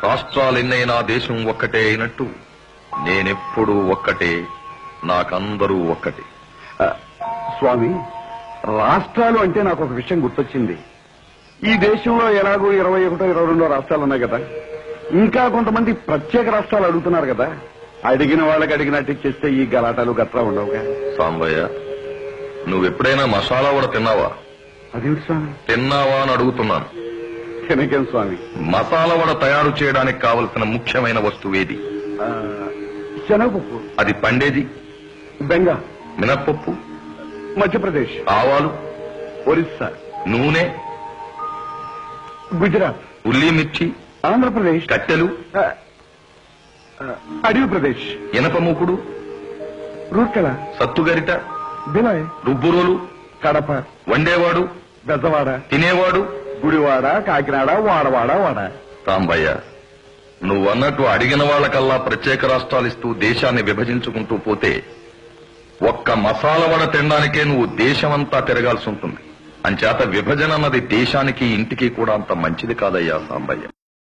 రాష్ట్రాలెన్నైనా దేశం ఒక్కటే అయినట్టు నేనెప్పుడూ ఒక్కటే, నాకందరూ ఒక్కటే. స్వామి, రాష్ట్రాలు అంటే నాకు ఒక విషయం గుర్తొచ్చింది. ఈ దేశంలో ఎలాగో 21, 22 రాష్ట్రాలు ఉన్నాయి కదా, ఇంకా కొంతమంది ప్రత్యేక రాష్ట్రాలు అడుగుతున్నారు కదా. అడిగిన వాళ్ళకి అడిగినట్టు చేస్తే ఈ గలాటాలు గట్రా ఉండవుగా. సాంబయ్య, నువ్వెప్పుడైనా మసాలా వడ తిన్నావా? అదేమిటి స్వామి? తిన్నావా అని అడుగుతున్నాను. తినకేం స్వామి? మసాలా వడ తయారు చేయడానికి కావలసిన ముఖ్యమైన వస్తువేది? శనగపప్పు. అది పండేది? బెంగా. మినప్పప్పు? మధ్యప్రదేశ్. ఆవాలు? ఒరిస్సా. నూనె? గుజరాత్. ఉల్లి మిర్చి? ఆంధ్రప్రదేశ్. కట్టెలు? అడవి ప్రదేశ్. ఇనప మూకుడు? రూర్కెల. సత్తుగరిట? బిలాయ్. రుబ్బురోలు? కడప. వండేవాడు? బెజవాడ. తినేవాడు? గుడివాడ, కాకినాడ, వాడవాడ, వాడ. సాంబయ్య, నువ్వన్నట్టు అడిగిన వాళ్ళకల్లా ప్రత్యేక రాష్ట్రాలు ఇస్తూ దేశాన్ని విభజించుకుంటూ పోతే ఒక్క మసాలా వడ తినడానికే నువ్వు దేశమంతా తిరగాల్సి ఉంటుంది. అంచేత విభజన అన్నది దేశానికి ఇంటికి కూడా అంత మంచిది కాదయ్యా సాంబయ్య.